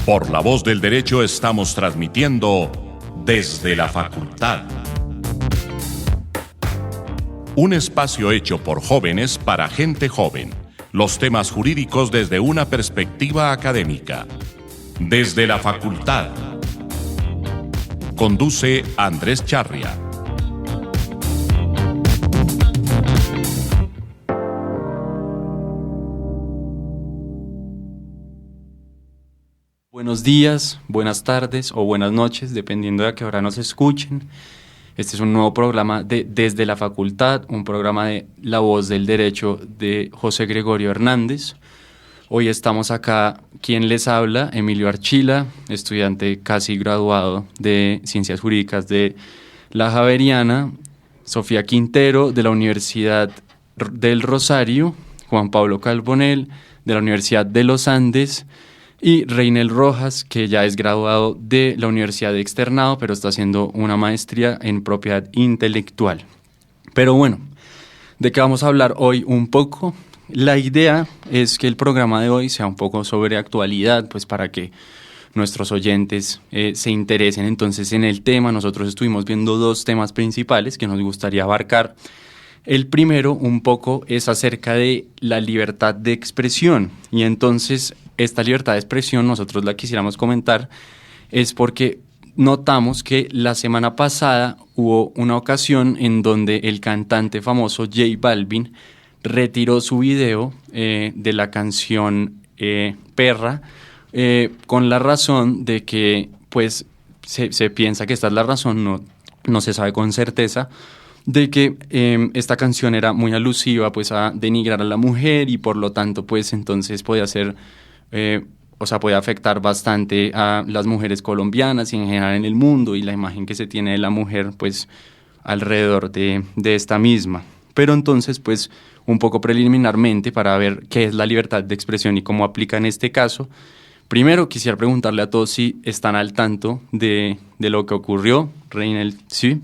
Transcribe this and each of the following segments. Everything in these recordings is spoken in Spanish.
Por la Voz del Derecho estamos transmitiendo desde la facultad. Un espacio hecho por jóvenes para gente joven. Los temas jurídicos desde una perspectiva académica. Desde la facultad. Conduce Andrés Charria. Buenos días, buenas tardes o buenas noches, dependiendo de a qué hora nos escuchen. Este es un nuevo programa de Desde la Facultad, un programa de La Voz del Derecho de José Gregorio Hernández. Hoy estamos acá, quien les habla, Emilio Archila, estudiante casi graduado de Ciencias Jurídicas de la Javeriana, Sofía Quintero de la Universidad del Rosario, Juan Pablo Carbonell de la Universidad de los Andes, y Reinel Rojas, que ya es graduado de la Universidad de Externado, pero está haciendo una maestría en propiedad intelectual. Pero bueno, ¿de qué vamos a hablar hoy un poco? La idea es que el programa de hoy sea un poco sobre actualidad, pues para que nuestros oyentes se interesen entonces en el tema. Nosotros estuvimos viendo dos temas principales que nos gustaría abarcar. El primero un poco es acerca de la libertad de expresión, y entonces esta libertad de expresión nosotros la quisiéramos comentar es porque notamos que la semana pasada hubo una ocasión en donde el cantante famoso J Balvin retiró su video de la canción Perra con la razón de que pues se piensa que esta es la razón, no se sabe con certeza, de que esta canción era muy alusiva pues a denigrar a la mujer y por lo tanto pues entonces podía ser puede afectar bastante a las mujeres colombianas y en general en el mundo, y la imagen que se tiene de la mujer pues alrededor de esta misma. Pero entonces pues un poco preliminarmente, para ver qué es la libertad de expresión y cómo aplica en este caso, primero quisiera preguntarle a todos si están al tanto de lo que ocurrió. Reinel, sí.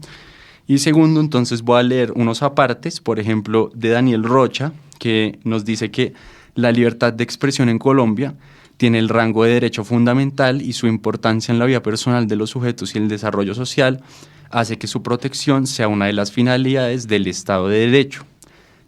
Y segundo, entonces voy a leer unos apartes, por ejemplo, de Daniel Rocha, que nos dice que la libertad de expresión en Colombia tiene el rango de derecho fundamental y su importancia en la vida personal de los sujetos y el desarrollo social hace que su protección sea una de las finalidades del Estado de Derecho.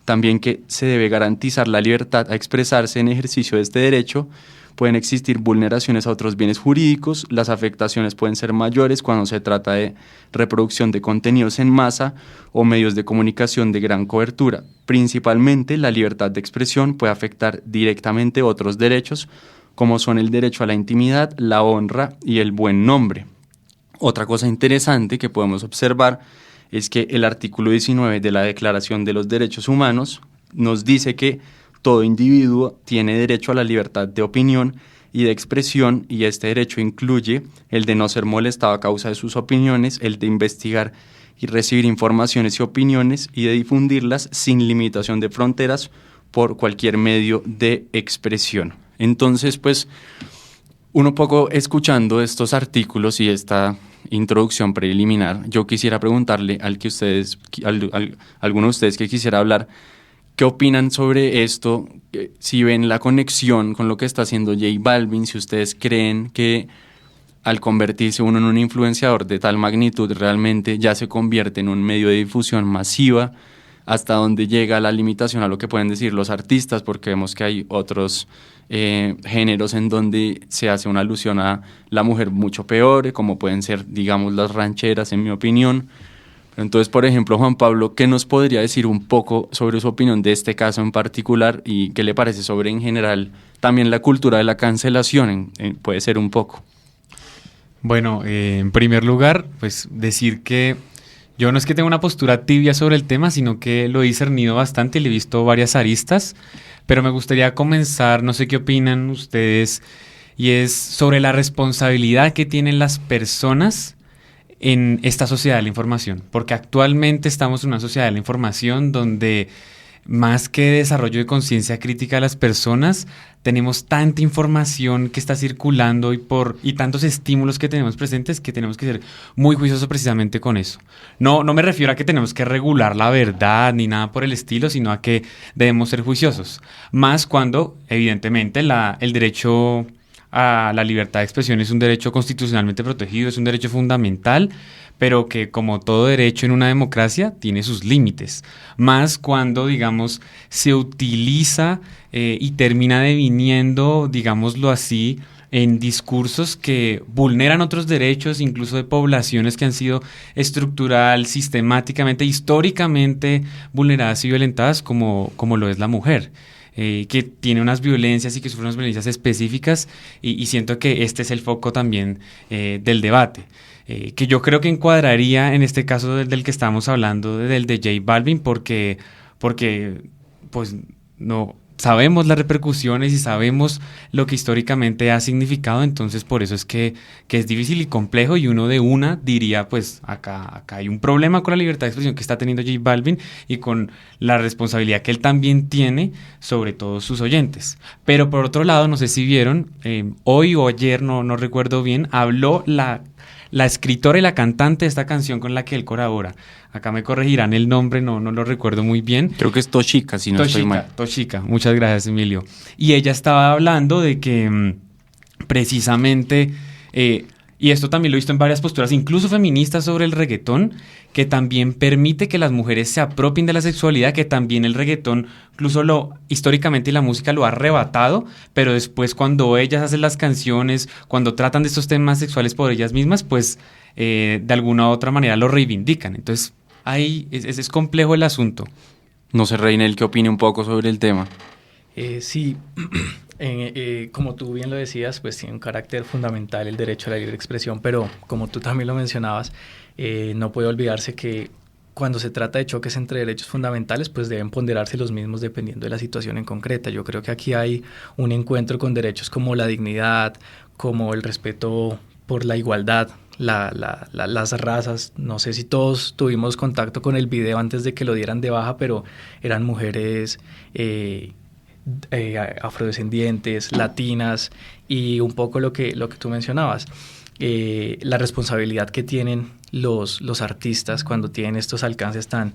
También que se debe garantizar la libertad a expresarse en ejercicio de este derecho. Pueden existir vulneraciones a otros bienes jurídicos, las afectaciones pueden ser mayores cuando se trata de reproducción de contenidos en masa o medios de comunicación de gran cobertura. Principalmente, la libertad de expresión puede afectar directamente otros derechos, como son el derecho a la intimidad, la honra y el buen nombre. Otra cosa interesante que podemos observar es que el artículo 19 de la Declaración de los Derechos Humanos nos dice que todo individuo tiene derecho a la libertad de opinión y de expresión, y este derecho incluye el de no ser molestado a causa de sus opiniones, el de investigar y recibir informaciones y opiniones y de difundirlas sin limitación de fronteras por cualquier medio de expresión. Entonces, pues, uno poco escuchando estos artículos y esta introducción preliminar, yo quisiera preguntarle alguno de ustedes que quisiera hablar, ¿qué opinan sobre esto? Si ven la conexión con lo que está haciendo J Balvin, si ustedes creen que al convertirse uno en un influenciador de tal magnitud realmente ya se convierte en un medio de difusión masiva, hasta dónde llega la limitación a lo que pueden decir los artistas, porque vemos que hay otros géneros en donde se hace una alusión a la mujer mucho peor, como pueden ser, digamos, las rancheras, en mi opinión. Entonces, por ejemplo, Juan Pablo, ¿qué nos podría decir un poco sobre su opinión de este caso en particular y qué le parece sobre, en general, también la cultura de la cancelación? Puede ser un poco. Bueno, en primer lugar, pues decir que yo no es que tenga una postura tibia sobre el tema, sino que lo he discernido bastante y le he visto varias aristas, pero me gustaría comenzar, no sé qué opinan ustedes, y es sobre la responsabilidad que tienen las personas en esta sociedad de la información, porque actualmente estamos en una sociedad de la información donde más que desarrollo de conciencia crítica de las personas, tenemos tanta información que está circulando y tantos estímulos que tenemos presentes que tenemos que ser muy juiciosos precisamente con eso. No me refiero a que tenemos que regular la verdad ni nada por el estilo, sino a que debemos ser juiciosos, más cuando evidentemente el derecho a la libertad de expresión es un derecho constitucionalmente protegido, es un derecho fundamental, pero que como todo derecho en una democracia tiene sus límites, más cuando, digamos, se utiliza y termina deviniendo, digámoslo así, en discursos que vulneran otros derechos, incluso de poblaciones que han sido estructural, sistemáticamente, históricamente vulneradas y violentadas, como lo es la mujer. Que tiene unas violencias y que sufre unas violencias específicas y siento que este es el foco también del debate, que yo creo que encuadraría en este caso del que estamos hablando, del de J Balvin, porque pues no sabemos las repercusiones y sabemos lo que históricamente ha significado, entonces por eso es que es difícil y complejo, y uno de una diría, pues acá hay un problema con la libertad de expresión que está teniendo J Balvin y con la responsabilidad que él también tiene sobre todos sus oyentes. Pero por otro lado, no sé si vieron, hoy o ayer, no recuerdo bien, habló la escritora y la cantante de esta canción con la que él colabora. Acá me corregirán el nombre, no lo recuerdo muy bien. Creo que es Toshika, si no estoy mal. Toshika, muchas gracias, Emilio. Y ella estaba hablando de que precisamente, y esto también lo he visto en varias posturas, incluso feministas, sobre el reggaetón, que también permite que las mujeres se apropien de la sexualidad, que también el reggaetón, incluso históricamente la música lo ha arrebatado, pero después cuando ellas hacen las canciones, cuando tratan de estos temas sexuales por ellas mismas, pues de alguna u otra manera lo reivindican. Entonces, ahí es complejo el asunto. No sé, Reinel, ¿qué opine un poco sobre el tema? Sí, como tú bien lo decías, pues tiene un carácter fundamental el derecho a la libre expresión, pero como tú también lo mencionabas, no puede olvidarse que cuando se trata de choques entre derechos fundamentales, pues deben ponderarse los mismos dependiendo de la situación en concreta. Yo creo que aquí hay un encuentro con derechos como la dignidad, como el respeto por la igualdad, las razas. No sé si todos tuvimos contacto con el video antes de que lo dieran de baja, pero eran mujeres afrodescendientes, latinas, y un poco lo que tú mencionabas, la responsabilidad que tienen los artistas cuando tienen estos alcances tan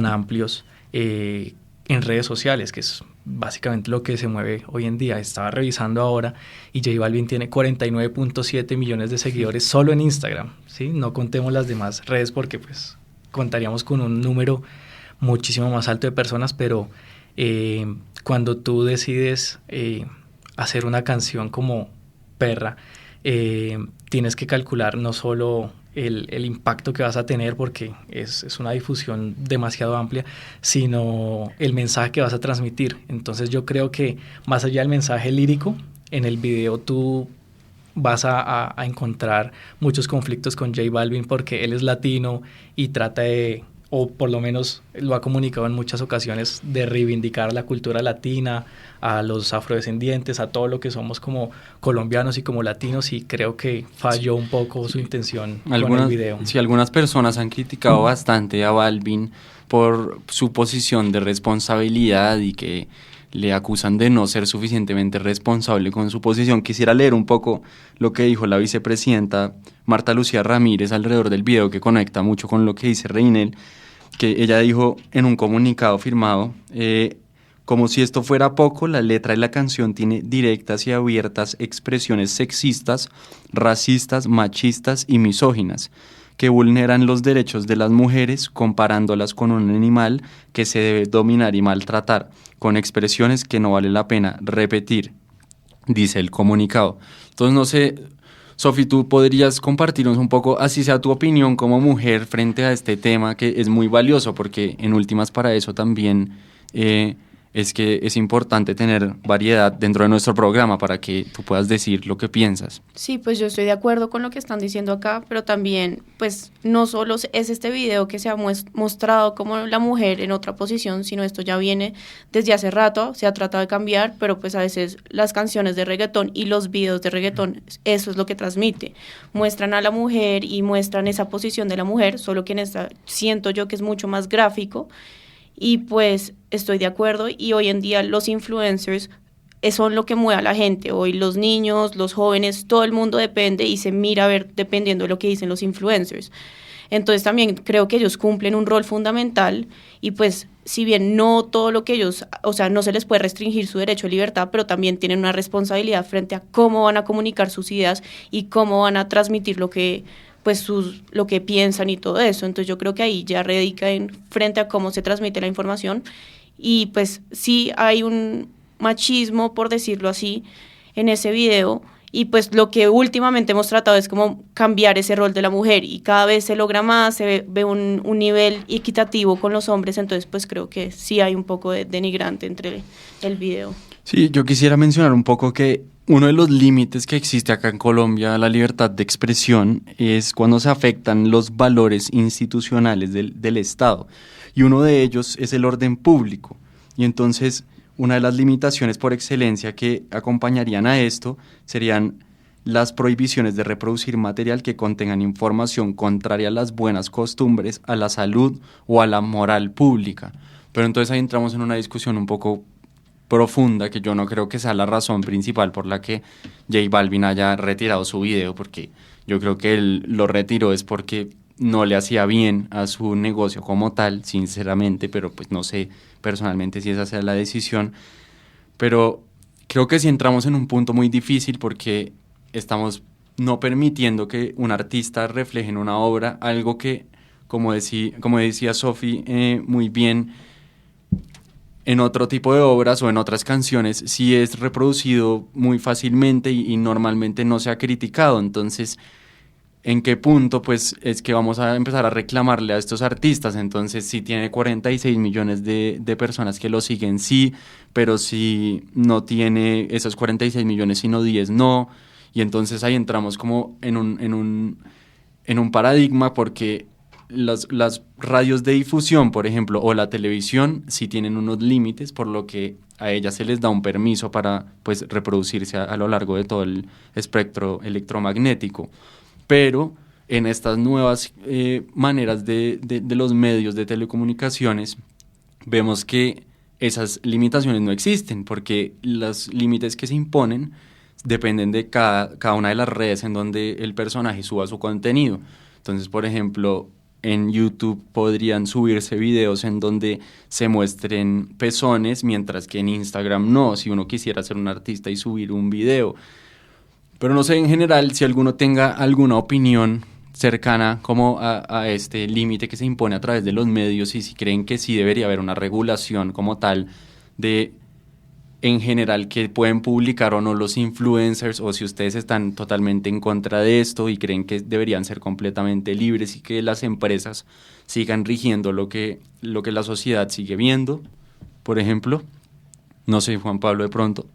amplios en redes sociales, que es básicamente lo que se mueve hoy en día. Estaba revisando ahora y J Balvin tiene 49.7 millones de seguidores solo en Instagram, ¿sí? No contemos las demás redes porque pues contaríamos con un número muchísimo más alto de personas, pero cuando tú decides hacer una canción como Perra, tienes que calcular no solo el impacto que vas a tener, porque es una difusión demasiado amplia, sino el mensaje que vas a transmitir. Entonces yo creo que más allá del mensaje lírico, en el video tú vas a encontrar muchos conflictos con J Balvin porque él es latino y trata de, o por lo menos lo ha comunicado en muchas ocasiones, de reivindicar la cultura latina, a los afrodescendientes, a todo lo que somos como colombianos y como latinos, y creo que falló un poco su intención con el video. Sí, algunas personas han criticado bastante a Balvin por su posición de responsabilidad y que le acusan de no ser suficientemente responsable con su posición. Quisiera leer un poco lo que dijo la vicepresidenta Marta Lucía Ramírez alrededor del video, que conecta mucho con lo que dice Reinel, que ella dijo en un comunicado firmado: como si esto fuera poco, la letra de la canción tiene directas y abiertas expresiones sexistas, racistas, machistas y misóginas, que vulneran los derechos de las mujeres comparándolas con un animal que se debe dominar y maltratar, con expresiones que no vale la pena repetir, dice el comunicado. Entonces, no sé, Sofi, ¿tú podrías compartirnos un poco, así sea tu opinión como mujer, frente a este tema que es muy valioso, porque en últimas para eso también es que es importante tener variedad dentro de nuestro programa para que tú puedas decir lo que piensas? Sí, pues yo estoy de acuerdo con lo que están diciendo acá, pero también, pues, no solo es este video que se ha mostrado como la mujer en otra posición, sino esto ya viene desde hace rato, se ha tratado de cambiar, pero pues a veces las canciones de reggaetón y los videos de reggaetón, eso es lo que transmite. Muestran a la mujer y muestran esa posición de la mujer, solo que en esta siento yo que es mucho más gráfico. Y pues estoy de acuerdo, y hoy en día los influencers son lo que mueve a la gente. Hoy los niños, los jóvenes, todo el mundo depende y se mira a ver dependiendo de lo que dicen los influencers. Entonces también creo que ellos cumplen un rol fundamental y pues si bien no todo lo que ellos, o sea, no se les puede restringir su derecho a libertad, pero también tienen una responsabilidad frente a cómo van a comunicar sus ideas y cómo van a transmitir lo que lo que piensan y todo eso. Entonces yo creo que ahí ya radica en frente a cómo se transmite la información y pues sí hay un machismo, por decirlo así, en ese video y pues lo que últimamente hemos tratado es como cambiar ese rol de la mujer y cada vez se logra más, se ve un nivel equitativo con los hombres, entonces pues creo que sí hay un poco de denigrante entre el video. Sí, yo quisiera mencionar un poco que uno de los límites que existe acá en Colombia a la libertad de expresión es cuando se afectan los valores institucionales del Estado y uno de ellos es el orden público y entonces una de las limitaciones por excelencia que acompañarían a esto serían las prohibiciones de reproducir material que contengan información contraria a las buenas costumbres, a la salud o a la moral pública. Pero entonces ahí entramos en una discusión un poco profunda que yo no creo que sea la razón principal por la que J Balvin haya retirado su video, porque yo creo que él lo retiró es porque no le hacía bien a su negocio como tal, sinceramente, pero pues no sé personalmente si esa sea la decisión, pero creo que sí entramos en un punto muy difícil porque estamos no permitiendo que un artista refleje en una obra algo que, como decía Sofi muy bien, en otro tipo de obras o en otras canciones sí es reproducido muy fácilmente y normalmente no se ha criticado. Entonces, ¿en qué punto pues es que vamos a empezar a reclamarle a estos artistas? Entonces, si tiene 46 millones de personas que lo siguen, sí, pero si no tiene esos 46 millones, sino 10, no. Y entonces ahí entramos como en un paradigma porque las radios de difusión, por ejemplo, o la televisión, sí tienen unos límites, por lo que a ellas se les da un permiso para pues reproducirse a lo largo de todo el espectro electromagnético. Pero en estas nuevas maneras de los medios de telecomunicaciones, vemos que esas limitaciones no existen, porque los límites que se imponen dependen de cada una de las redes en donde el personaje suba su contenido. Entonces, por ejemplo, en YouTube podrían subirse videos en donde se muestren pezones, mientras que en Instagram no, si uno quisiera ser un artista y subir un video. Pero no sé en general si alguno tenga alguna opinión cercana como a este límite que se impone a través de los medios y si creen que sí debería haber una regulación como tal de en general que pueden publicar o no los influencers, o si ustedes están totalmente en contra de esto y creen que deberían ser completamente libres y que las empresas sigan rigiendo lo que la sociedad sigue viendo, por ejemplo. No sé, Juan Pablo, de pronto.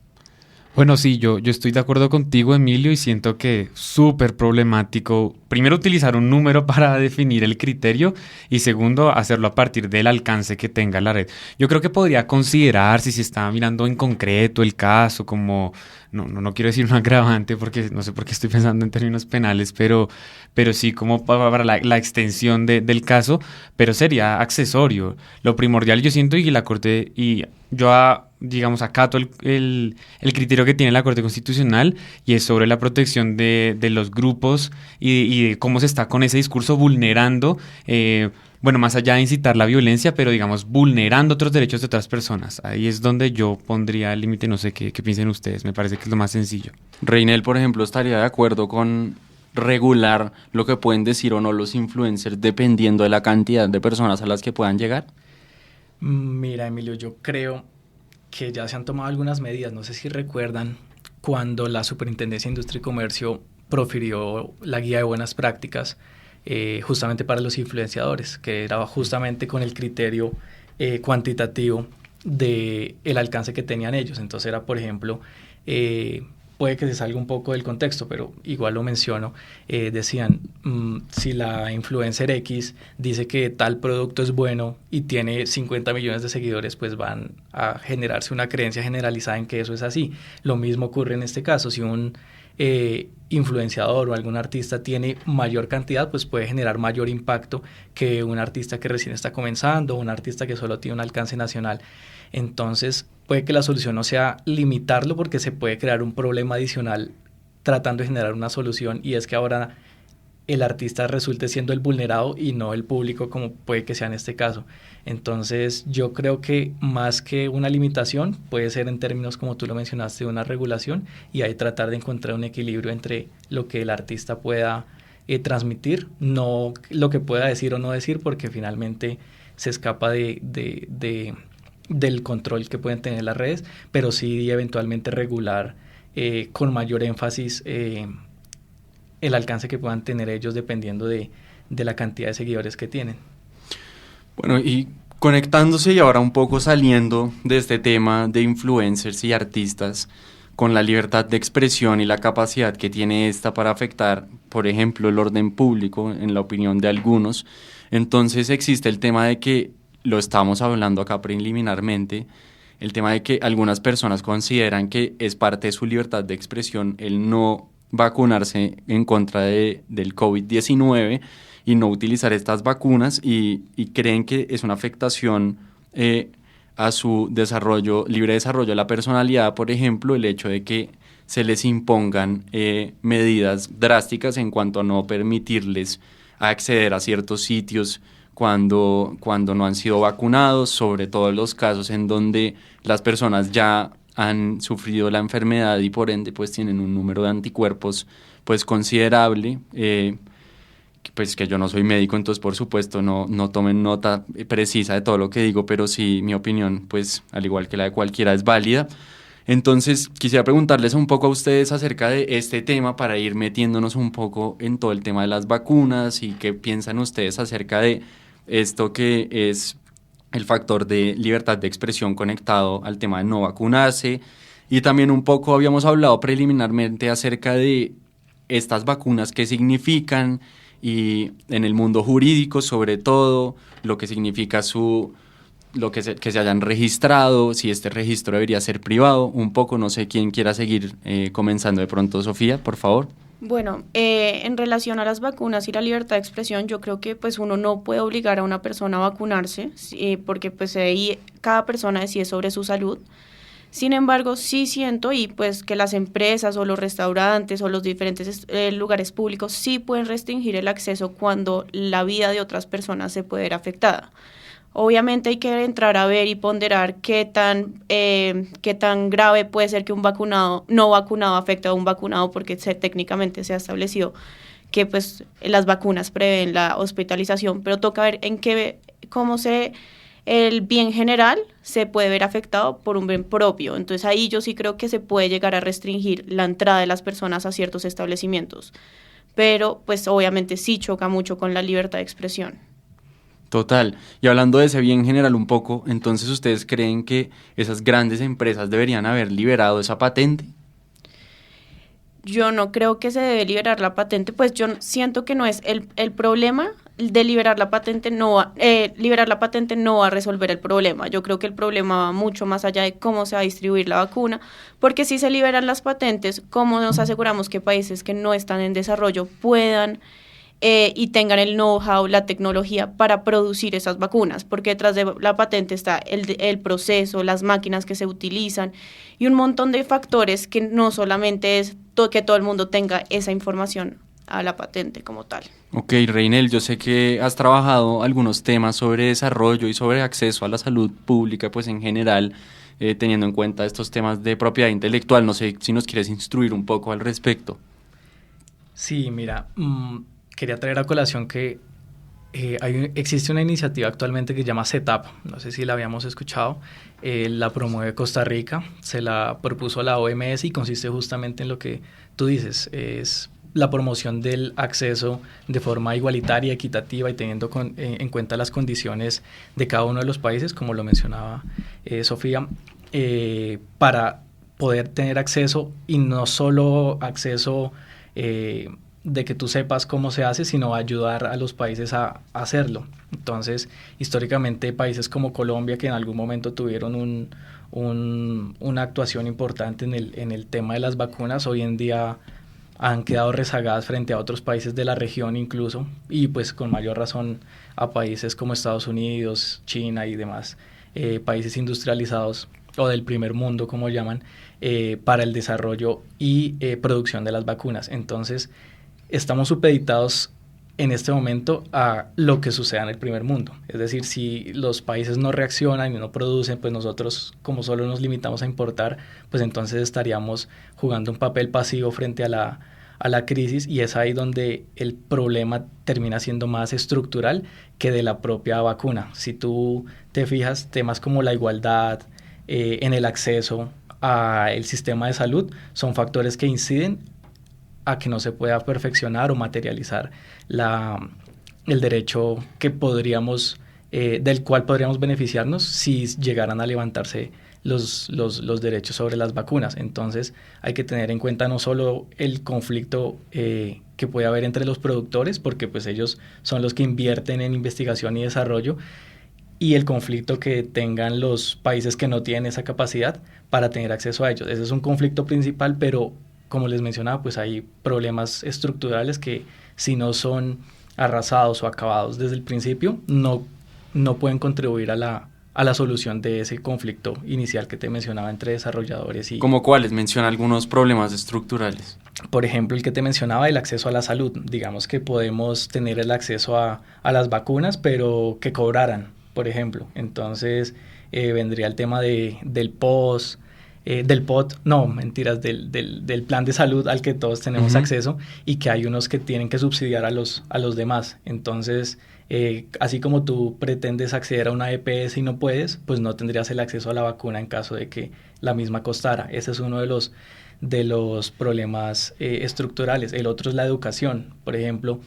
Bueno, sí, yo estoy de acuerdo contigo, Emilio, y siento que es súper problemático, primero, utilizar un número para definir el criterio y segundo, hacerlo a partir del alcance que tenga la red. Yo creo que podría considerar si se está mirando en concreto el caso como, no quiero decir un agravante porque no sé por qué estoy pensando en términos penales, pero sí como para la extensión del caso, pero sería accesorio. Lo primordial yo siento y la Corte, y yo digamos, acato el criterio que tiene la Corte Constitucional y es sobre la protección de los grupos y de cómo se está con ese discurso vulnerando, bueno, más allá de incitar la violencia, pero digamos, vulnerando otros derechos de otras personas. Ahí es donde yo pondría el límite, no sé qué piensen ustedes, me parece que es lo más sencillo. Reinel, por ejemplo, estaría de acuerdo con regular lo que pueden decir o no los influencers dependiendo de la cantidad de personas a las que puedan llegar. Mira, Emilio, yo creo que ya se han tomado algunas medidas. No sé si recuerdan cuando la Superintendencia de Industria y Comercio profirió la guía de buenas prácticas justamente para los influenciadores, que era justamente con el criterio cuantitativo del alcance que tenían ellos. Entonces era, por ejemplo, puede que se salga un poco del contexto, pero igual lo menciono, decían, si la influencer X dice que tal producto es bueno y tiene 50 millones de seguidores, pues van a generarse una creencia generalizada en que eso es así. Lo mismo ocurre en este caso, si un influenciador o algún artista tiene mayor cantidad, pues puede generar mayor impacto que un artista que recién está comenzando o un artista que solo tiene un alcance nacional. Entonces, puede que la solución no sea limitarlo porque se puede crear un problema adicional tratando de generar una solución, y es que ahora el artista resulte siendo el vulnerado y no el público, como puede que sea en este caso. Entonces yo creo que más que una limitación puede ser en términos, como tú lo mencionaste, de una regulación, y ahí tratar de encontrar un equilibrio entre lo que el artista pueda transmitir, no lo que pueda decir o no decir, porque finalmente se escapa del control que pueden tener las redes, pero sí eventualmente regular con mayor énfasis el alcance que puedan tener ellos dependiendo de la cantidad de seguidores que tienen. Bueno, y conectándose y ahora un poco saliendo de este tema de influencers y artistas, con la libertad de expresión y la capacidad que tiene esta para afectar, por ejemplo, el orden público, en la opinión de algunos, entonces existe el tema de que, lo estamos hablando acá preliminarmente, el tema de que algunas personas consideran que es parte de su libertad de expresión el no vacunarse en contra del COVID-19 y no utilizar estas vacunas y creen que es una afectación a su desarrollo, libre desarrollo de la personalidad, por ejemplo, el hecho de que se les impongan medidas drásticas en cuanto a no permitirles acceder a ciertos sitios cuando no han sido vacunados, sobre todo en los casos en donde las personas ya han sufrido la enfermedad y por ende pues tienen un número de anticuerpos pues considerable, pues que yo no soy médico, entonces por supuesto no tomen nota precisa de todo lo que digo, pero sí mi opinión pues al igual que la de cualquiera es válida. Entonces quisiera preguntarles un poco a ustedes acerca de este tema para ir metiéndonos un poco en todo el tema de las vacunas y qué piensan ustedes acerca de esto que es el factor de libertad de expresión conectado al tema de no vacunarse, y también un poco habíamos hablado preliminarmente acerca de estas vacunas, qué significan y en el mundo jurídico sobre todo, lo que significa que se hayan registrado, si este registro debería ser privado, un poco, no sé quién quiera seguir comenzando de pronto, Sofía, por favor. Bueno, en relación a las vacunas y la libertad de expresión, yo creo que pues uno no puede obligar a una persona a vacunarse, porque pues ahí cada persona decide sobre su salud. Sin embargo, sí siento y pues que las empresas o los restaurantes o los diferentes lugares públicos sí pueden restringir el acceso cuando la vida de otras personas se puede ver afectada. Obviamente hay que entrar a ver y ponderar qué tan grave puede ser que un vacunado, no vacunado afecte a un vacunado, porque técnicamente se ha establecido que pues las vacunas prevén la hospitalización, pero toca ver el bien general se puede ver afectado por un bien propio. Entonces ahí yo sí creo que se puede llegar a restringir la entrada de las personas a ciertos establecimientos, pero pues obviamente sí choca mucho con la libertad de expresión. Total. Y hablando de ese bien general un poco, entonces ¿ustedes creen que esas grandes empresas deberían haber liberado esa patente? Yo no creo que se debe liberar la patente, pues yo siento que no es el problema de liberar la patente, liberar la patente no va a resolver el problema. Yo creo que el problema va mucho más allá de cómo se va a distribuir la vacuna, porque si se liberan las patentes, ¿cómo nos aseguramos que países que no están en desarrollo puedan y tengan el know-how, la tecnología para producir esas vacunas? Porque detrás de la patente está el proceso, las máquinas que se utilizan y un montón de factores que no solamente es que todo el mundo tenga esa información a la patente como tal. Ok, Reinel, yo sé que has trabajado algunos temas sobre desarrollo y sobre acceso a la salud pública, pues en general, teniendo en cuenta estos temas de propiedad intelectual. No sé si nos quieres instruir un poco al respecto. Sí, mira, quería traer a colación que existe una iniciativa actualmente que se llama CETAP, no sé si la habíamos escuchado, la promueve Costa Rica, se la propuso la OMS y consiste justamente en lo que tú dices, es la promoción del acceso de forma igualitaria, equitativa y teniendo en cuenta las condiciones de cada uno de los países, como lo mencionaba Sofía, para poder tener acceso, y no solo acceso de que tú sepas cómo se hace, sino ayudar a los países a hacerlo. Entonces, históricamente países como Colombia, que en algún momento tuvieron una actuación importante en el tema de las vacunas, hoy en día han quedado rezagadas frente a otros países de la región incluso, y pues con mayor razón a países como Estados Unidos, China y demás países industrializados o del primer mundo, como llaman, para el desarrollo y producción de las vacunas. Entonces, estamos supeditados en este momento a lo que suceda en el primer mundo. Es decir, si los países no reaccionan y no producen, pues nosotros, como solo nos limitamos a importar, pues entonces estaríamos jugando un papel pasivo frente a la crisis, y es ahí donde el problema termina siendo más estructural que de la propia vacuna. Si tú te fijas, temas como la igualdad en el acceso al sistema de salud son factores que inciden a que no se pueda perfeccionar o materializar el derecho que del cual podríamos beneficiarnos si llegaran a levantarse los derechos sobre las vacunas. Entonces hay que tener en cuenta no solo el conflicto que puede haber entre los productores, porque pues ellos son los que invierten en investigación y desarrollo, y el conflicto que tengan los países que no tienen esa capacidad para tener acceso a ellos. Ese es un conflicto principal, pero como les mencionaba, pues hay problemas estructurales que, si no son arrasados o acabados desde el principio, no pueden contribuir a la solución de ese conflicto inicial que te mencionaba entre desarrolladores y... ¿Cómo cuáles? Menciona algunos problemas estructurales. Por ejemplo, el que te mencionaba, el acceso a la salud. Digamos que podemos tener el acceso a las vacunas, pero que cobraran, por ejemplo. Entonces vendría el tema del POS, del plan de salud al que todos tenemos acceso, y que hay unos que tienen que subsidiar a los demás. Entonces, así como tú pretendes acceder a una EPS y no puedes, pues no tendrías el acceso a la vacuna en caso de que la misma costara. Ese es uno de los problemas estructurales. El otro es la educación. Por ejemplo,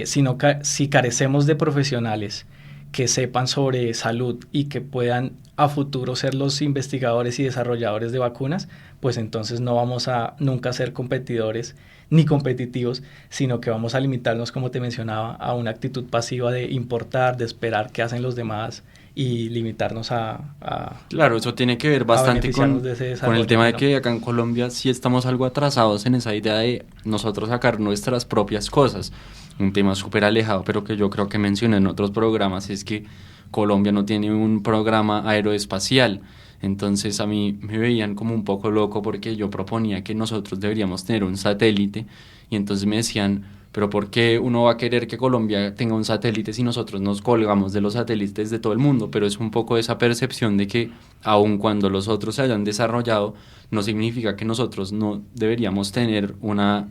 si carecemos de profesionales que sepan sobre salud y que puedan a futuro ser los investigadores y desarrolladores de vacunas, pues entonces no vamos a nunca ser competidores ni competitivos, sino que vamos a limitarnos, como te mencionaba, a una actitud pasiva de importar, de esperar qué hacen los demás y limitarnos a Claro, eso tiene que ver bastante con el tema de que acá en Colombia sí estamos algo atrasados en esa idea de nosotros sacar nuestras propias cosas. Un tema súper alejado, pero que yo creo que mencioné en otros programas, es que Colombia no tiene un programa aeroespacial. Entonces a mí me veían como un poco loco porque yo proponía que nosotros deberíamos tener un satélite, y entonces me decían, pero ¿por qué uno va a querer que Colombia tenga un satélite si nosotros nos colgamos de los satélites de todo el mundo? Pero es un poco esa percepción de que aun cuando los otros se hayan desarrollado, no significa que nosotros no deberíamos tener una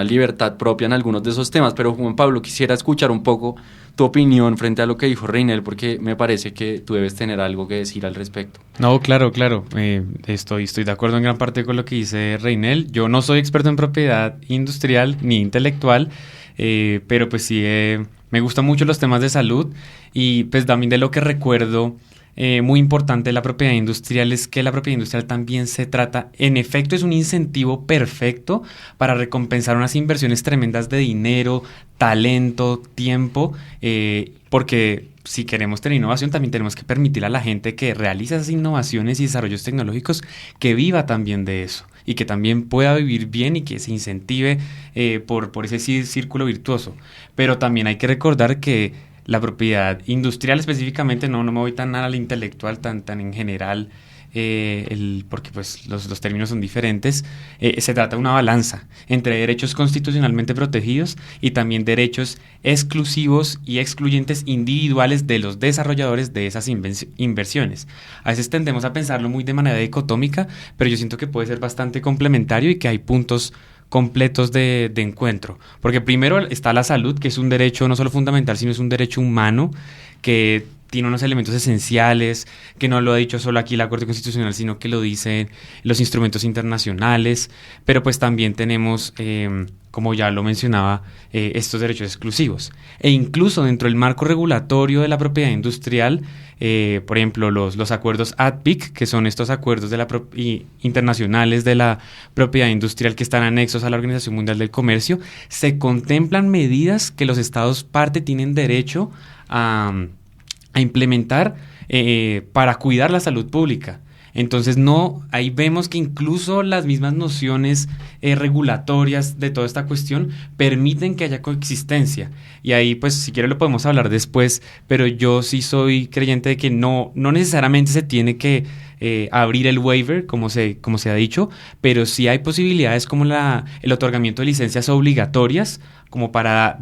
libertad propia en algunos de esos temas. Pero Juan Pablo, quisiera escuchar un poco tu opinión frente a lo que dijo Reinel, porque me parece que tú debes tener algo que decir al respecto. No, claro. Estoy de acuerdo en gran parte con lo que dice Reinel. Yo no soy experto en propiedad industrial ni intelectual, pero pues sí, me gustan mucho los temas de salud, y pues también de lo que recuerdo muy importante de la propiedad industrial es que la propiedad industrial también se trata, en efecto, es un incentivo perfecto para recompensar unas inversiones tremendas de dinero, talento, tiempo, porque si queremos tener innovación también tenemos que permitir a la gente que realiza esas innovaciones y desarrollos tecnológicos que viva también de eso, y que también pueda vivir bien y que se incentive por ese círculo virtuoso. Pero también hay que recordar que la propiedad industrial específicamente, no me voy tan al intelectual, tan en general, porque pues los términos son diferentes, se trata de una balanza entre derechos constitucionalmente protegidos y también derechos exclusivos y excluyentes individuales de los desarrolladores de esas inversiones. A veces tendemos a pensarlo muy de manera dicotómica, pero yo siento que puede ser bastante complementario y que hay puntos completos de encuentro, porque primero está la salud, que es un derecho no solo fundamental, sino es un derecho humano que tiene unos elementos esenciales, que no lo ha dicho solo aquí la Corte Constitucional, sino que lo dicen los instrumentos internacionales. Pero pues también tenemos, como ya lo mencionaba, estos derechos exclusivos. E incluso dentro del marco regulatorio de la propiedad industrial, por ejemplo, los acuerdos ADPIC, que son estos acuerdos internacionales de la propiedad industrial que están anexos a la Organización Mundial del Comercio, se contemplan medidas que los estados parte tienen derecho a implementar para cuidar la salud pública. Entonces ahí vemos que incluso las mismas nociones regulatorias de toda esta cuestión permiten que haya coexistencia. Y ahí pues si quiere lo podemos hablar después, pero yo sí soy creyente de que no necesariamente se tiene que abrir el waiver, como se ha dicho, pero sí hay posibilidades como el otorgamiento de licencias obligatorias, como para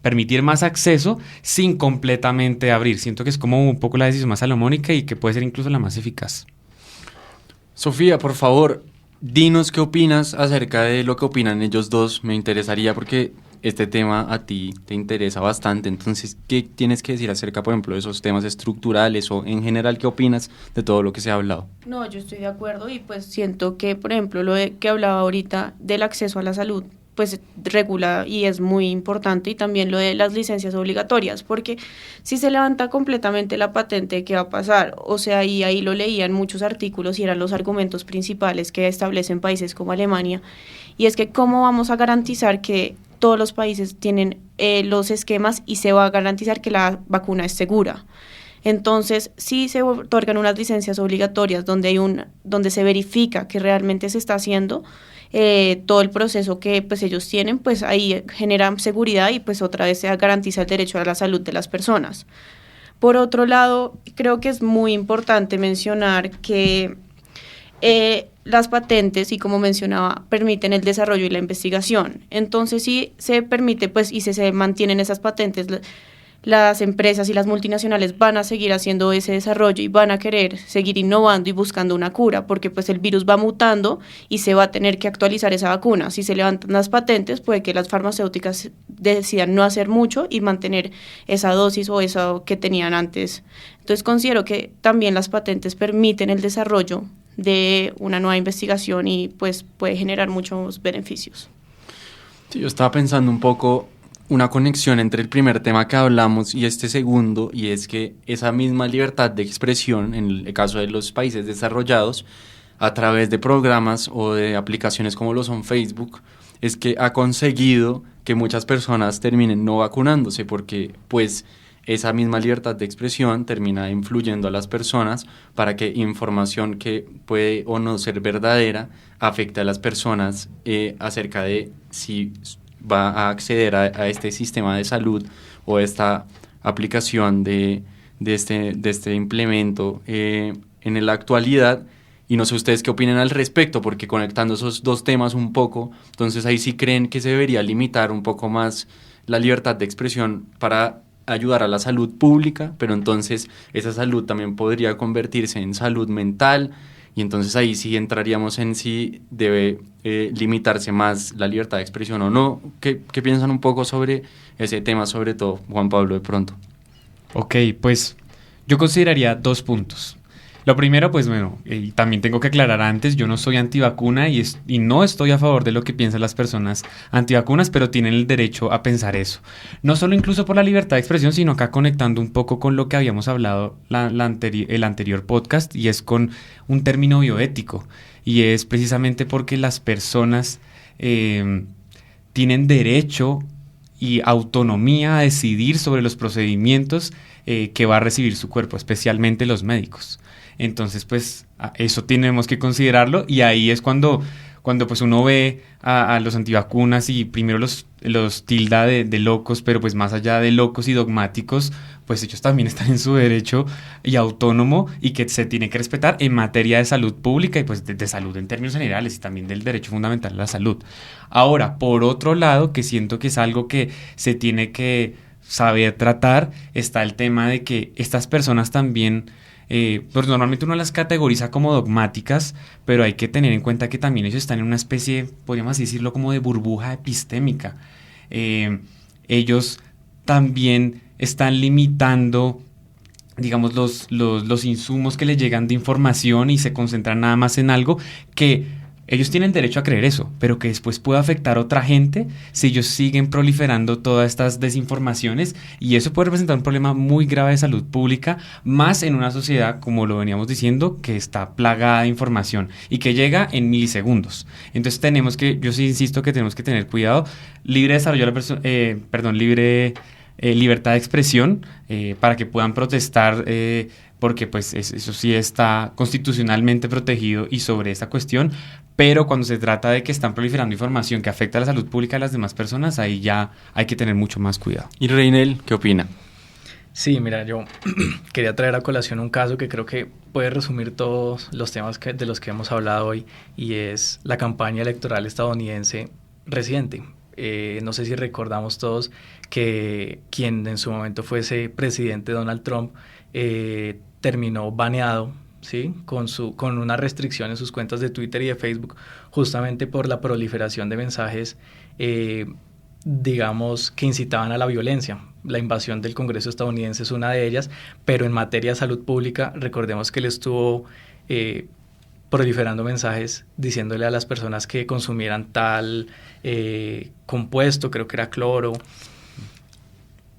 permitir más acceso sin completamente abrir. Siento que es como un poco la decisión más salomónica y que puede ser incluso la más eficaz. Sofía, por favor, dinos qué opinas acerca de lo que opinan ellos dos. Me interesaría porque este tema a ti te interesa bastante. Entonces, ¿qué tienes que decir acerca, por ejemplo, de esos temas estructurales o en general qué opinas de todo lo que se ha hablado? No, yo estoy de acuerdo y pues siento que, por ejemplo, que hablaba ahorita del acceso a la salud, pues regula y es muy importante, y también lo de las licencias obligatorias, porque si se levanta completamente la patente, ¿qué va a pasar? O sea, y ahí lo leía en muchos artículos y eran los argumentos principales que establecen países como Alemania, y es que ¿cómo vamos a garantizar que todos los países tienen los esquemas y se va a garantizar que la vacuna es segura? Entonces, sí se otorgan unas licencias obligatorias donde se verifica que realmente se está haciendo todo el proceso que pues ellos tienen, pues ahí generan seguridad y pues otra vez se garantiza el derecho a la salud de las personas. Por otro lado, creo que es muy importante mencionar que las patentes, y como mencionaba, permiten el desarrollo y la investigación. Entonces, si se permite pues y se mantienen esas patentes, las empresas y las multinacionales van a seguir haciendo ese desarrollo y van a querer seguir innovando y buscando una cura, porque pues el virus va mutando y se va a tener que actualizar esa vacuna. Si se levantan las patentes, puede que las farmacéuticas decidan no hacer mucho y mantener esa dosis o eso que tenían antes. Entonces considero que también las patentes permiten el desarrollo de una nueva investigación y pues puede generar muchos beneficios. Sí, yo estaba pensando un poco una conexión entre el primer tema que hablamos y este segundo, y es que esa misma libertad de expresión, en el caso de los países desarrollados, a través de programas o de aplicaciones como lo son Facebook, es que ha conseguido que muchas personas terminen no vacunándose, porque pues esa misma libertad de expresión termina influyendo a las personas para que información que puede o no ser verdadera afecte a las personas acerca de si va a acceder a este sistema de salud o esta aplicación de este implemento en la actualidad. Y no sé ustedes qué opinan al respecto, porque conectando esos dos temas un poco, entonces ahí sí creen que se debería limitar un poco más la libertad de expresión para ayudar a la salud pública, pero entonces esa salud también podría convertirse en salud mental, y entonces ahí sí entraríamos en si debe limitarse más la libertad de expresión o no. ¿Qué piensan un poco sobre ese tema, sobre todo, Juan Pablo, de pronto? Ok, pues yo consideraría 2 puntos. Lo primero, pues bueno, también tengo que aclarar antes, yo no soy antivacuna y no estoy a favor de lo que piensan las personas antivacunas, pero tienen el derecho a pensar eso. No solo incluso por la libertad de expresión, sino acá conectando un poco con lo que habíamos hablado el anterior podcast, y es con un término bioético, y es precisamente porque las personas tienen derecho y autonomía a decidir sobre los procedimientos que va a recibir su cuerpo, especialmente los médicos. Entonces, pues, eso tenemos que considerarlo, y ahí es cuando pues uno ve a los antivacunas y primero los tilda de locos, pero pues más allá de locos y dogmáticos, pues ellos también están en su derecho y autónomo, y que se tiene que respetar en materia de salud pública y pues de salud en términos generales, y también del derecho fundamental a la salud. Ahora, por otro lado, que siento que es algo que se tiene que saber tratar, está el tema de que estas personas también pues normalmente uno las categoriza como dogmáticas, pero hay que tener en cuenta que también ellos están en una especie, podríamos decirlo, como de burbuja epistémica. Ellos también están limitando, digamos, los insumos que les llegan de información, y se concentran nada más en algo que ellos tienen derecho a creer eso, pero que después puede afectar a otra gente si ellos siguen proliferando todas estas desinformaciones, y eso puede representar un problema muy grave de salud pública, más en una sociedad, como lo veníamos diciendo, que está plagada de información y que llega en milisegundos. Entonces yo sí insisto que tenemos que tener cuidado. Libre desarrollo de libertad de expresión, para que puedan protestar, porque pues eso sí está constitucionalmente protegido y sobre esta cuestión, pero cuando se trata de que están proliferando información que afecta a la salud pública de las demás personas, ahí ya hay que tener mucho más cuidado. ¿Y Reinel, qué opina? Sí, mira, yo quería traer a colación un caso que creo que puede resumir todos los temas de los que hemos hablado hoy, y es la campaña electoral estadounidense reciente. No sé si recordamos todos que quien en su momento fuese presidente, Donald Trump, terminó baneado, ¿sí? con una restricción en sus cuentas de Twitter y de Facebook, justamente por la proliferación de mensajes digamos, que incitaban a la violencia. La invasión del Congreso estadounidense es una de ellas, pero en materia de salud pública, recordemos que él estuvo proliferando mensajes diciéndole a las personas que consumieran tal compuesto, creo que era cloro.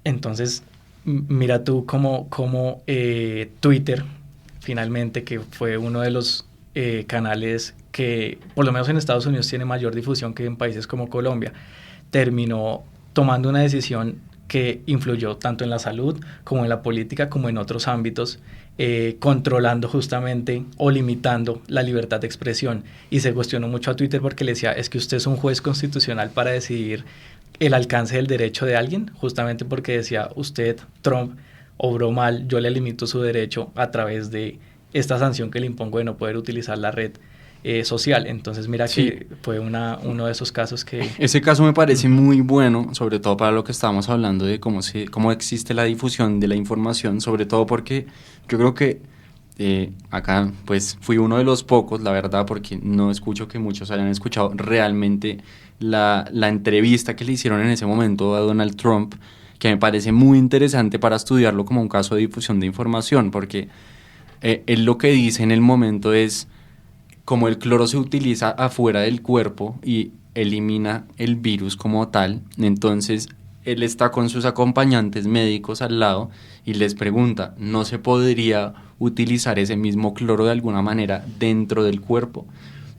Entonces, mira tú cómo Twitter, finalmente, que fue uno de los canales que, por lo menos en Estados Unidos, tiene mayor difusión que en países como Colombia, terminó tomando una decisión que influyó tanto en la salud como en la política como en otros ámbitos, controlando justamente o limitando la libertad de expresión. Y se cuestionó mucho a Twitter porque le decía, es que usted es un juez constitucional para decidir el alcance del derecho de alguien, justamente porque decía, usted, Trump, obró mal, yo le limito su derecho a través de esta sanción que le impongo de no poder utilizar la red social. Entonces mira, sí, que fue uno de esos casos que... Ese caso me parece muy bueno, sobre todo para lo que estábamos hablando de cómo existe la difusión de la información, sobre todo porque yo creo que acá pues fui uno de los pocos, la verdad, porque no escucho que muchos hayan escuchado realmente la entrevista que le hicieron en ese momento a Donald Trump, que me parece muy interesante para estudiarlo como un caso de difusión de información, porque él lo que dice en el momento es: como el cloro se utiliza afuera del cuerpo y elimina el virus como tal, entonces él está con sus acompañantes médicos al lado y les pregunta, ¿no se podría utilizar ese mismo cloro de alguna manera dentro del cuerpo?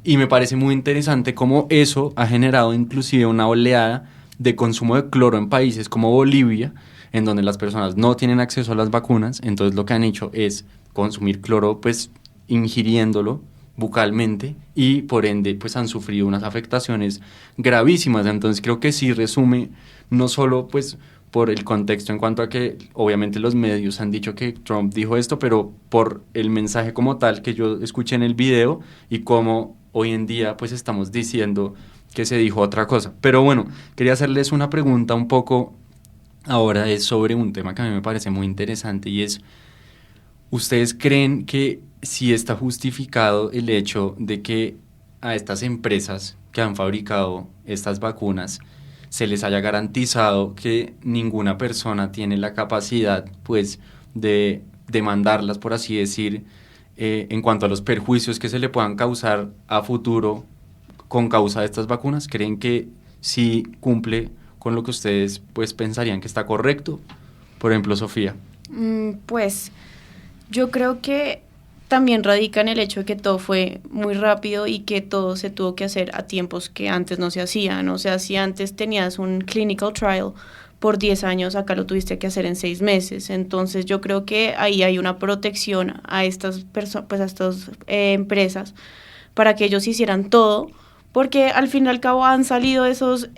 Y me parece muy interesante cómo eso ha generado inclusive una oleada de consumo de cloro en países como Bolivia, en donde las personas no tienen acceso a las vacunas. Entonces lo que han hecho es consumir cloro, pues ingiriéndolo bucalmente, y por ende pues han sufrido unas afectaciones gravísimas. Entonces creo que sí resume, no solo pues por el contexto en cuanto a que obviamente los medios han dicho que Trump dijo esto, pero por el mensaje como tal que yo escuché en el video y cómo hoy en día pues estamos diciendo que se dijo otra cosa. Pero bueno, quería hacerles una pregunta un poco ahora, es sobre un tema que a mí me parece muy interesante, y es: ¿ustedes creen que sí está justificado el hecho de que a estas empresas que han fabricado estas vacunas se les haya garantizado que ninguna persona tiene la capacidad pues de demandarlas, por así decir, en cuanto a los perjuicios que se le puedan causar a futuro con causa de estas vacunas? ¿Creen que sí cumple con lo que ustedes pues pensarían que está correcto? Por ejemplo, Sofía. Pues yo creo que también radica en el hecho de que todo fue muy rápido y que todo se tuvo que hacer a tiempos que antes no se hacían. O sea, si antes tenías un clinical trial por 10 años, acá lo tuviste que hacer en 6 meses. Entonces yo creo que ahí hay una protección a estas pues a estas empresas para que ellos hicieran todo, porque al fin y al cabo han salido esos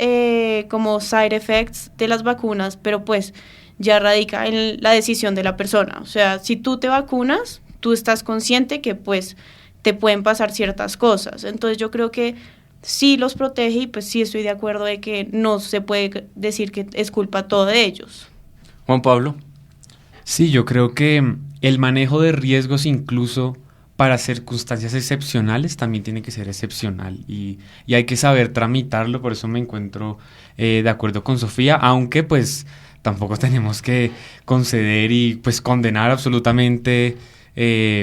como side effects de las vacunas, pero pues ya radica en la decisión de la persona. O sea, si tú te vacunas, tú estás consciente que pues te pueden pasar ciertas cosas. Entonces yo creo que sí los protege, y pues sí estoy de acuerdo de que no se puede decir que es culpa todo de ellos. Juan Pablo. Sí, yo creo que el manejo de riesgos, incluso para circunstancias excepcionales, también tiene que ser excepcional, y hay que saber tramitarlo. Por eso me encuentro de acuerdo con Sofía, aunque pues tampoco tenemos que conceder y pues condenar absolutamente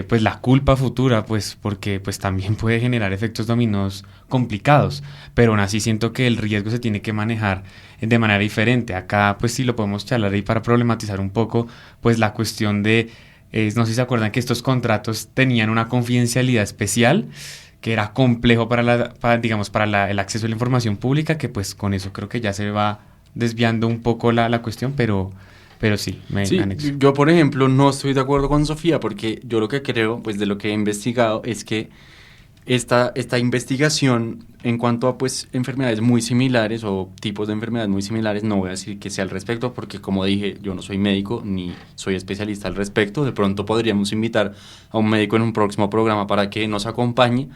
pues la culpa futura, pues porque pues también puede generar efectos dominós complicados, pero aún así siento que el riesgo se tiene que manejar de manera diferente. Acá pues sí lo podemos charlar y para problematizar un poco pues la cuestión de, no sé si se acuerdan que estos contratos tenían una confidencialidad especial que era complejo para el acceso a la información pública, que pues con eso creo que ya se va desviando un poco la cuestión, pero sí, me anexo. Yo, por ejemplo, no estoy de acuerdo con Sofía, porque yo lo que creo, pues de lo que he investigado, es que esta investigación en cuanto a pues enfermedades muy similares o tipos de enfermedades muy similares, no voy a decir que sea al respecto porque como dije, yo no soy médico ni soy especialista al respecto, de pronto podríamos invitar a un médico en un próximo programa para que nos acompañe,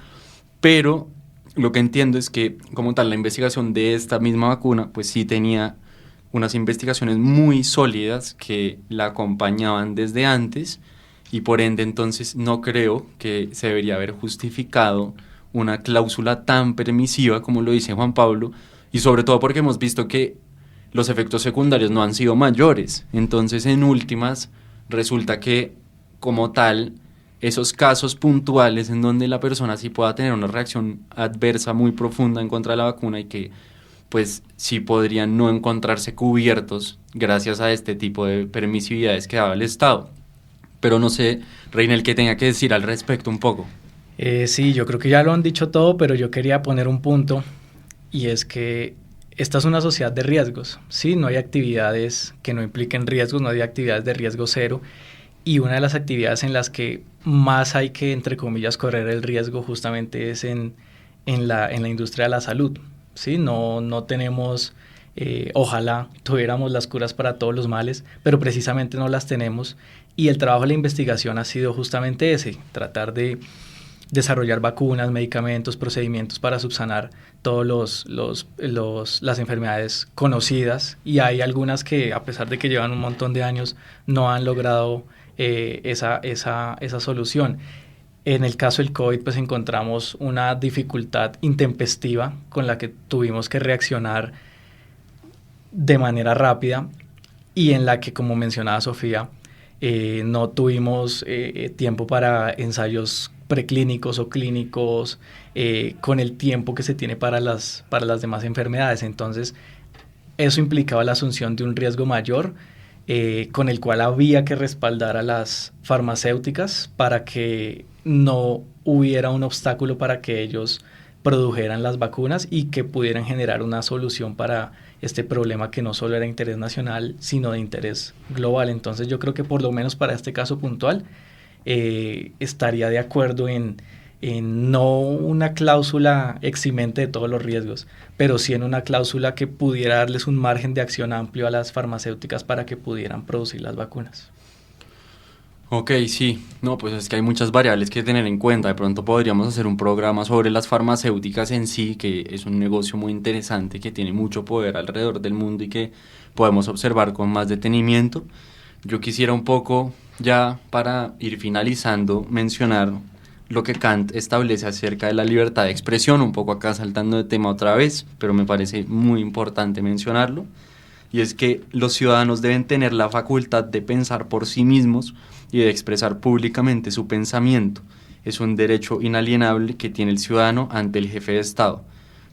pero lo que entiendo es que como tal la investigación de esta misma vacuna pues sí tenía unas investigaciones muy sólidas que la acompañaban desde antes y por ende entonces no creo que se debería haber justificado una cláusula tan permisiva como lo dice Juan Pablo y sobre todo porque hemos visto que los efectos secundarios no han sido mayores, entonces en últimas resulta que como tal esos casos puntuales en donde la persona sí pueda tener una reacción adversa muy profunda en contra de la vacuna y que pues sí podrían no encontrarse cubiertos gracias a este tipo de permisividades que daba el Estado. Pero no sé, Reinel, ¿qué tenga que decir al respecto un poco? Sí, yo creo que ya lo han dicho todo, pero yo quería poner un punto y es que esta es una sociedad de riesgos, ¿sí? No hay actividades que no impliquen riesgos, no hay actividades de riesgo cero y una de las actividades en las que más hay que, entre comillas, correr el riesgo justamente es en la industria de la salud. ¿Sí? No tenemos, ojalá tuviéramos las curas para todos los males, pero precisamente no las tenemos y el trabajo de la investigación ha sido justamente ese, tratar de desarrollar vacunas, medicamentos, procedimientos para subsanar todas las enfermedades conocidas y hay algunas que a pesar de que llevan un montón de años no han logrado esa solución. En el caso del COVID, pues encontramos una dificultad intempestiva con la que tuvimos que reaccionar de manera rápida y en la que, como mencionaba Sofía, no tuvimos tiempo para ensayos preclínicos o clínicos con el tiempo que se tiene para las demás enfermedades. Entonces, eso implicaba la asunción de un riesgo mayor con el cual había que respaldar a las farmacéuticas para que no hubiera un obstáculo para que ellos produjeran las vacunas y que pudieran generar una solución para este problema que no solo era de interés nacional, sino de interés global. Entonces yo creo que por lo menos para este caso puntual estaría de acuerdo en no una cláusula eximente de todos los riesgos, pero sí en una cláusula que pudiera darles un margen de acción amplio a las farmacéuticas para que pudieran producir las vacunas. Ok, sí, no, pues es que hay muchas variables que tener en cuenta. De pronto podríamos hacer un programa sobre las farmacéuticas en sí, que es un negocio muy interesante, que tiene mucho poder alrededor del mundo y que podemos observar con más detenimiento. Yo quisiera un poco, ya para ir finalizando, mencionar lo que Kant establece acerca de la libertad de expresión, un poco acá saltando de tema otra vez, pero me parece muy importante mencionarlo, y es que los ciudadanos deben tener la facultad de pensar por sí mismos y de expresar públicamente su pensamiento. Es un derecho inalienable que tiene el ciudadano ante el jefe de Estado.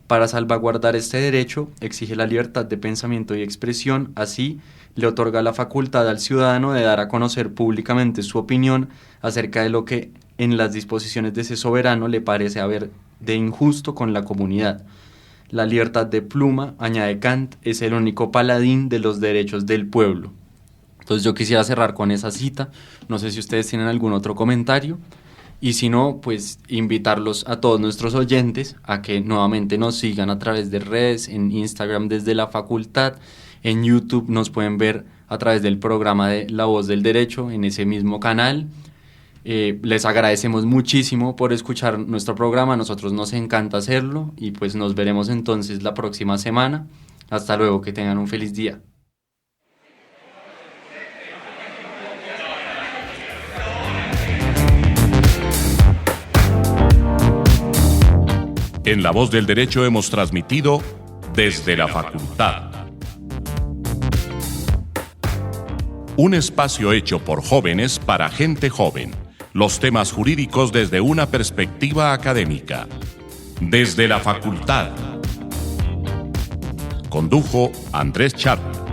Para salvaguardar este derecho, exige la libertad de pensamiento y expresión, así le otorga la facultad al ciudadano de dar a conocer públicamente su opinión acerca de lo que en las disposiciones de ese soberano le parece haber de injusto con la comunidad. La libertad de pluma, añade Kant, es el único paladín de los derechos del pueblo. Entonces yo quisiera cerrar con esa cita, no sé si ustedes tienen algún otro comentario, y si no, pues invitarlos a todos nuestros oyentes a que nuevamente nos sigan a través de redes, en Instagram desde la facultad, en YouTube nos pueden ver a través del programa de La Voz del Derecho en ese mismo canal. Les agradecemos muchísimo por escuchar nuestro programa, a nosotros nos encanta hacerlo y pues nos veremos entonces la próxima semana. Hasta luego, que tengan un feliz día. En La Voz del Derecho hemos transmitido Desde la Facultad. Un espacio hecho por jóvenes para gente joven. Los temas jurídicos desde una perspectiva académica. Desde la Facultad. Condujo Andrés Charp.